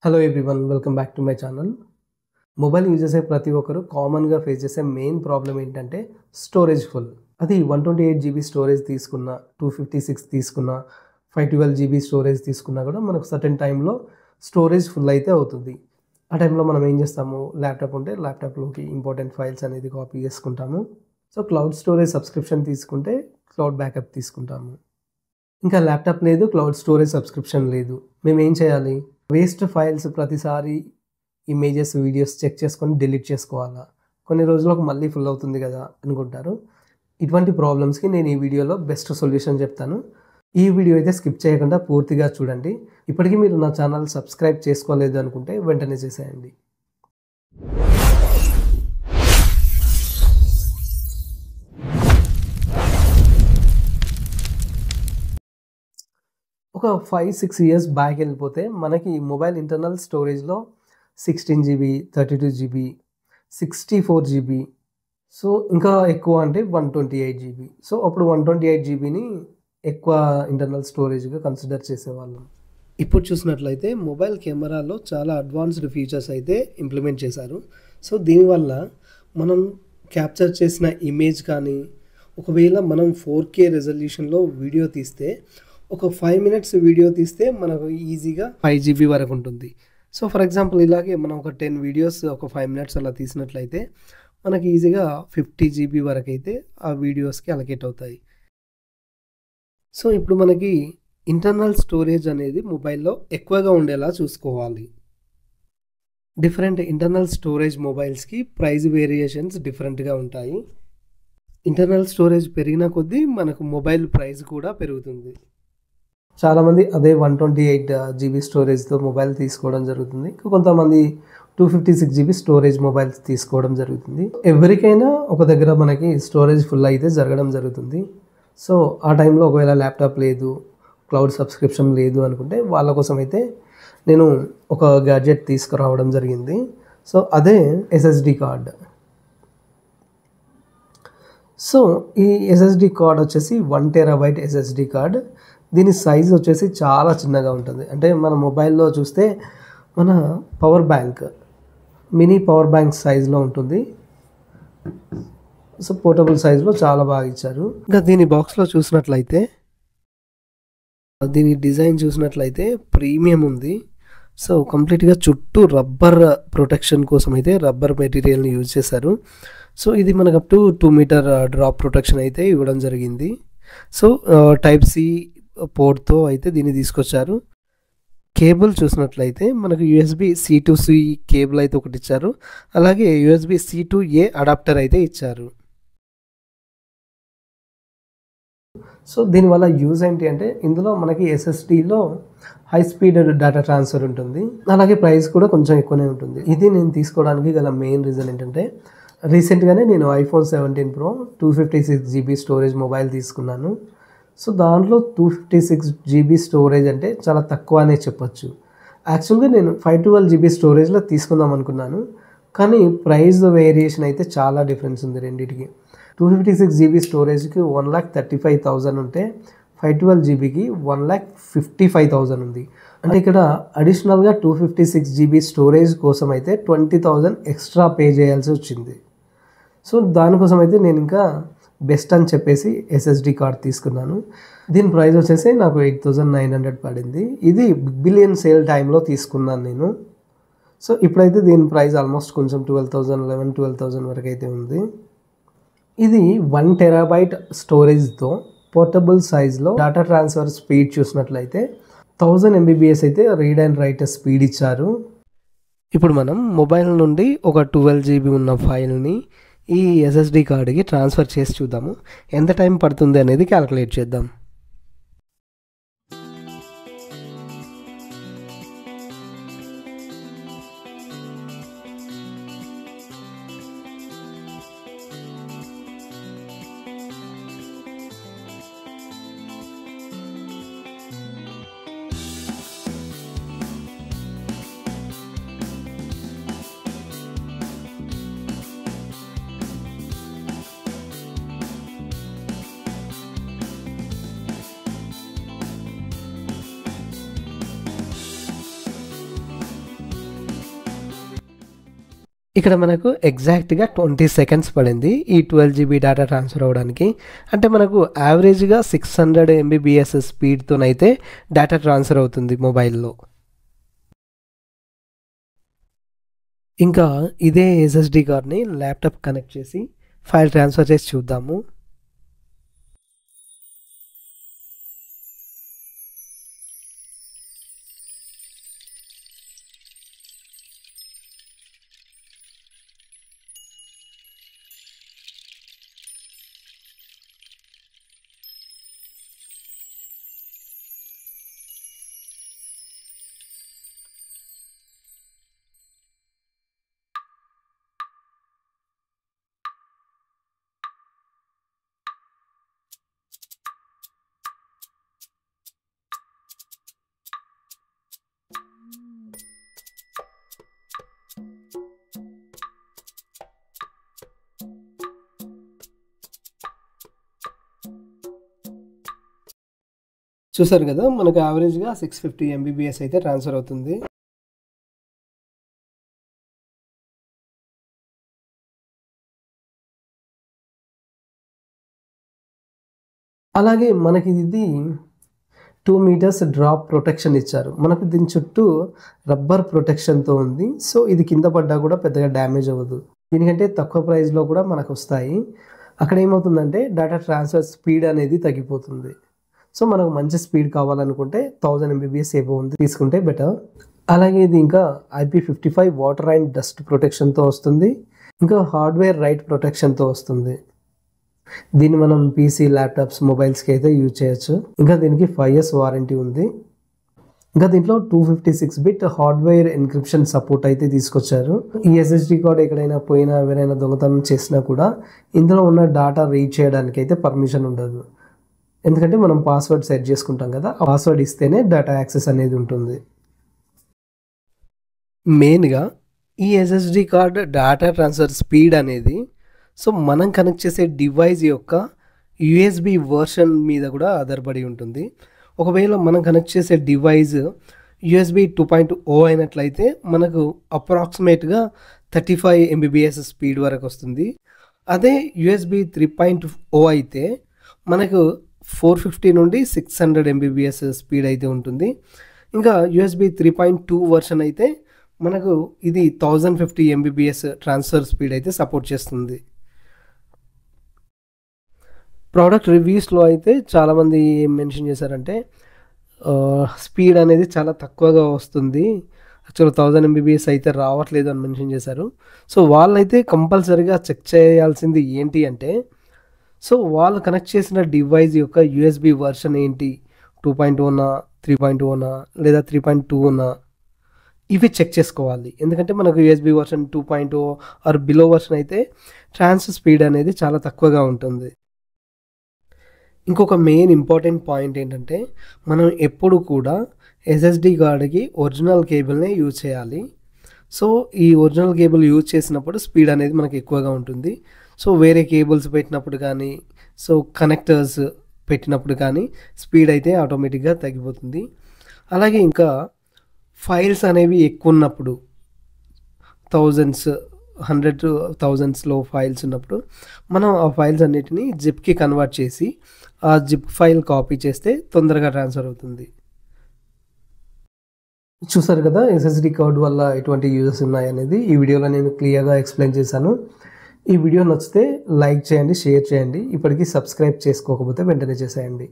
Hello everyone, welcome back to my channel. Mobile use చేసే ప్రతి ఒక్కరు కామన్గా ఫేస్ చేసే మెయిన్ ప్రాబ్లం ఏంటంటే స్టోరేజ్ ఫుల్. అది 128 GB స్టోరేజ్ తీసుకున్నా, 256 తీసుకున్నా, 512 GB స్టోరేజ్ తీసుకున్నా కూడా మనకు సర్టెన్ టైంలో స్టోరేజ్ ఫుల్ అయితే అవుతుంది. ఆ టైంలో మనం ఏం చేస్తాము, ల్యాప్టాప్ ఉంటే ల్యాప్టాప్లోకి ఇంపార్టెంట్ ఫైల్స్ అనేది కాపీ చేసుకుంటాము. సో క్లౌడ్ స్టోరేజ్ సబ్స్క్రిప్షన్ తీసుకుంటే క్లౌడ్ బ్యాకప్ తీసుకుంటాము. ఇంకా ల్యాప్టాప్ లేదు, క్లౌడ్ స్టోరేజ్ సబ్స్క్రిప్షన్ లేదు. మేము ఏం చేయాలి? వేస్ట్ ఫైల్స్ ప్రతిసారి ఇమేజెస్, వీడియోస్ చెక్ చేసుకొని డిలీట్ చేసుకోవాలా, కొన్ని రోజులకు మళ్ళీ ఫుల్ అవుతుంది కదా అనుకుంటారు. ఇటువంటి ప్రాబ్లమ్స్కి నేను ఈ వీడియోలో బెస్ట్ సొల్యూషన్ చెప్తాను. ఈ వీడియో అయితే స్కిప్ చేయకుండా పూర్తిగా చూడండి. ఇప్పటికీ మీరు నా ఛానల్ సబ్స్క్రైబ్ చేసుకోలేదు అనుకుంటే వెంటనే చేసేయండి. ఒక 5-6 ఇయర్స్ బ్యాక్ వెళ్ళిపోతే మనకి మొబైల్ ఇంటర్నల్ స్టోరేజ్లో 16 GB, 32 GB, 64 GB, సో ఇంకా ఎక్కువ అంటే 128 GB. సో అప్పుడు 128 GBని ఎక్కువ ఇంటర్నల్ స్టోరేజ్గా కన్సిడర్ చేసేవాళ్ళం. ఇప్పుడు చూసినట్లయితే మొబైల్ కెమెరాలో చాలా అడ్వాన్స్డ్ ఫీచర్స్ అయితే ఇంప్లిమెంట్ చేశారు. సో దీనివల్ల మనం క్యాప్చర్ చేసిన ఇమేజ్ కానీ, ఒకవేళ మనం 4K రెజల్యూషన్లో వీడియో తీస్తే, ఒక 5 minutes వీడియో తీస్తే మనకు ఈజీగా 5 GB వరకు ఉంటుంది. సో ఫర్ ఎగ్జాంపుల్ ఇలాగే మనం ఒక 10 వీడియోస్ ఒక 5 minutes అలా తీసినట్లయితే మనకి ఈజీగా 50 GB వరకు అయితే ఆ వీడియోస్కి అలకేట్ అవుతాయి. సో ఇప్పుడు మనకి ఇంటర్నల్ స్టోరేజ్ అనేది మొబైల్లో ఎక్కువగా ఉండేలా చూసుకోవాలి. డిఫరెంట్ ఇంటర్నల్ స్టోరేజ్ మొబైల్స్కి ప్రైస్ వేరియేషన్స్ డిఫరెంట్గా ఉంటాయి. ఇంటర్నల్ స్టోరేజ్ పెరిగిన కొద్దీ మనకు మొబైల్ ప్రైస్ కూడా పెరుగుతుంది. చాలామంది అదే 128 GB స్టోరేజ్తో మొబైల్ తీసుకోవడం జరుగుతుంది. కొంతమంది 256 GB స్టోరేజ్ మొబైల్స్ తీసుకోవడం జరుగుతుంది. ఎవరికైనా ఒక దగ్గర మనకి స్టోరేజ్ ఫుల్ అయితే జరగడం జరుగుతుంది. సో ఆ టైంలో ఒకవేళ ల్యాప్టాప్ లేదు, క్లౌడ్ సబ్స్క్రిప్షన్ లేదు అనుకుంటే వాళ్ళ కోసం అయితే నేను ఒక గ్యాడ్జెట్ తీసుకురావడం జరిగింది. సో అదే SSD కార్డ్. సో ఈ SSD కార్డ్ వచ్చేసి 1 TB SSD కార్డ్. దీని సైజ్ వచ్చేసి చాలా చిన్నగా ఉంటుంది. అంటే మన మొబైల్లో చూస్తే మన power bank, mini power bank సైజులో ఉంటుంది. సో పోర్టబుల్ సైజులో చాలా బాగా ఇచ్చారు. ఇంకా దీని బాక్స్లో చూసినట్లయితే, దీని డిజైన్ చూసినట్లయితే ప్రీమియం ఉంది. సో కంప్లీట్గా చుట్టూ రబ్బర్ ప్రొటెక్షన్ కోసం అయితే రబ్బర్ మెటీరియల్ని యూజ్ చేశారు. సో ఇది మనకు up to 2 meter drop protection అయితే ఇవ్వడం జరిగింది. సో Type-C పోర్ట్తో అయితే దీన్ని తీసుకొచ్చారు. కేబుల్ చూసినట్లయితే మనకు USB-C to C కేబుల్ అయితే ఒకటి ఇచ్చారు. అలాగే USB-C to A అడాప్టర్ అయితే ఇచ్చారు. సో దీనివల్ల యూజ్ ఏంటి అంటే, ఇందులో మనకి SSDలో హై స్పీడ్ డేటా ట్రాన్స్ఫర్ ఉంటుంది. అలాగే ప్రైస్ కూడా కొంచెం ఎక్కువనే ఉంటుంది. ఇది నేను తీసుకోవడానికి గల మెయిన్ రీజన్ ఏంటంటే, రీసెంట్గానే నేను iPhone 17 Pro 256 GB storage mobile తీసుకున్నాను. సో దాంట్లో 256 GB స్టోరేజ్ అంటే చాలా తక్కువ అనే చెప్పొచ్చు. యాక్చువల్గా నేను 512 GB స్టోరేజ్లో తీసుకుందాం అనుకున్నాను, కానీ ప్రైస్ వేరియేషన్ అయితే చాలా డిఫరెన్స్ ఉంది రెండింటికి. 256 GB స్టోరేజ్కి 1,35,000 ఉంటే 512 GBకి 1,55,000 ఉంది. అంటే ఇక్కడ అడిషనల్గా 256 GB స్టోరేజ్ కోసం అయితే 20,000 ఎక్స్ట్రా పే చేయాల్సి వచ్చింది. సో దానికోసం అయితే నేను ఇంకా బెస్ట్ అని చెప్పేసి SSD కార్డ్ తీసుకున్నాను. దీని ప్రైస్ వచ్చేసి నాకు 8,900 పడింది. ఇది బిగ్ బిలియన్ సేల్ టైంలో తీసుకున్నాను నేను. సో ఇప్పుడైతే దీని ప్రైస్ ఆల్మోస్ట్ కొంచెం 12,000 వరకు అయితే ఉంది. ఇది 1 TB స్టోరేజ్తో పోర్టబుల్ సైజ్లో డేటా ట్రాన్స్ఫర్ స్పీడ్ చూసినట్లయితే 1000 MBps అయితే రీడ్ అండ్ రైట్ స్పీడ్ ఇచ్చారు. ఇప్పుడు మనం మొబైల్ నుండి ఒక 12 GB ఉన్న ఫైల్ని ఈ SSD కార్డుకి ట్రాన్స్ఫర్ చేసి చూద్దాము. ఎంత టైం పడుతుంది అనేది క్యాలిక్యులేట్ చేద్దాం. ఇక్కడ మనకు ఎగ్జాక్ట్గా 20 సెకండ్స్ పడింది ఈ 12 GB డేటా ట్రాన్స్ఫర్ అవ్వడానికి. అంటే మనకు యావరేజ్గా 600 MBPS స్పీడ్తోనైతే డేటా ట్రాన్స్ఫర్ అవుతుంది మొబైల్లో. ఇంకా ఇదే SSD కార్డ్ని ల్యాప్టాప్ కనెక్ట్ చేసి ఫైల్ ట్రాన్స్ఫర్ చేసి చూద్దాము. చూసారు కదా, మనకు యావరేజ్గా 650 MBPS అయితే ట్రాన్స్ఫర్ అవుతుంది. అలాగే మనకి ఇది 2 మీటర్స్ డ్రాప్ ప్రొటెక్షన్ ఇచ్చారు. మనకు దీని చుట్టూ రబ్బర్ ప్రొటెక్షన్తో ఉంది. సో ఇది కింద పడ్డా కూడా పెద్దగా డ్యామేజ్ అవ్వదు. దీనికంటే తక్కువ ప్రైస్లో కూడా మనకు వస్తాయి. అక్కడ ఏమవుతుందంటే డేటా ట్రాన్స్ఫర్ స్పీడ్ అనేది తగ్గిపోతుంది. సో మనకు మంచి స్పీడ్ కావాలనుకుంటే 1000 MBPS ఏవో ఉంది తీసుకుంటే బెటర్. అలాగే ఇది ఇంకా IP55 వాటర్ అండ్ డస్ట్ ప్రొటెక్షన్తో వస్తుంది. ఇంకా హార్డ్వేర్ రైట్ ప్రొటెక్షన్తో వస్తుంది. దీన్ని మనం PC, ల్యాప్టాప్స్, మొబైల్స్కి అయితే యూజ్ చేయొచ్చు. ఇంకా దీనికి 5 years వారంటీ ఉంది. ఇంకా దీంట్లో 256-bit హార్డ్వేర్ ఎన్క్రిప్షన్ సపోర్ట్ అయితే తీసుకొచ్చారు. ఈ SSD కార్డ్ ఎక్కడైనా పోయినా ఎవరైనా దొంగతనం చేసినా కూడా ఇందులో ఉన్న డేటా రీడ్ చేయడానికి అయితే పర్మిషన్ ఉండదు. ఎందుకంటే మనం పాస్వర్డ్ సెట్ చేసుకుంటాం కదా, ఆ పాస్వర్డ్ ఇస్తేనే డేటా యాక్సెస్ అనేది ఉంటుంది. మెయిన్గా ఈ SSD card data transfer speed అనేది సో మనం కనెక్ట్ చేసే డివైస్ యొక్క USB వర్షన్ మీద కూడా ఆధారపడి ఉంటుంది. ఒకవేళ మనం కనెక్ట్ చేసే డివైస్ USB 2.0 అయినట్లయితే మనకు అప్రాక్సిమేట్గా 35 MBPS స్పీడ్ వరకు వస్తుంది. అదే USB 3.0 అయితే మనకు 450 నుండి 600 MBPS స్పీడ్ అయితే ఉంటుంది. ఇంకా USB 3.2 వర్షన్ అయితే మనకు ఇది 1050 MBPS ట్రాన్స్ఫర్ స్పీడ్ అయితే సపోర్ట్ చేస్తుంది. ప్రోడక్ట్ రివ్యూస్లో అయితే చాలామంది ఏం మెన్షన్ చేశారంటే స్పీడ్ అనేది చాలా తక్కువగా వస్తుంది, యాక్చువల్ 1000 MBPS అయితే రావట్లేదు అని మెన్షన్ చేశారు. సో వాళ్ళైతే కంపల్సరీగా చెక్ చేయాల్సింది ఏంటి అంటే సో వాళ్ళు కనెక్ట్ చేసిన డివైస్ యొక్క USB వర్షన్ ఏంటి, 2.0నా 3.0నా లేదా 3.2నా ఇవి చెక్ చేసుకోవాలి. ఎందుకంటే మనకు USB version 2.0 or below version అయితే ట్రాన్స్ఫర్ స్పీడ్ అనేది చాలా తక్కువగా ఉంటుంది. ఇంకొక మెయిన్ ఇంపార్టెంట్ పాయింట్ ఏంటంటే మనం ఎప్పుడు కూడా SSD కార్డ్కి ఒరిజినల్ కేబుల్నే యూజ్ చేయాలి. సో ఈ ఒరిజినల్ కేబుల్ యూజ్ చేసినప్పుడు స్పీడ్ అనేది మనకు ఎక్కువగా ఉంటుంది. సో వేరే కేబుల్స్ పెట్టినప్పుడు కానీ సో కనెక్టర్స్ పెట్టినప్పుడు కానీ స్పీడ్ అయితే ఆటోమేటిక్గా తగ్గిపోతుంది. అలాగే ఇంకా ఫైల్స్ అనేవి ఎక్కువ ఉన్నప్పుడు 100,000లో ఫైల్స్ ఉన్నప్పుడు మనం ఆ ఫైల్స్ అన్నిటిని జిప్కి కన్వర్ట్ చేసి ఆ జిప్ ఫైల్ కాపీ చేస్తే తొందరగా ట్రాన్స్ఫర్ అవుతుంది. చూసారు కదా SSD కార్డ్ వల్ల ఎటువంటి యూజెస్ ఉన్నాయనేది ఈ వీడియోలో నేను క్లియర్గా ఎక్స్ప్లెయిన్ చేశాను. ఈ వీడియో నచ్చితే లైక్ చేయండి, షేర్ చేయండి. ఇప్పటికీ సబ్స్క్రైబ్ చేసుకోకపోతే వెంటనే చేసేయండి.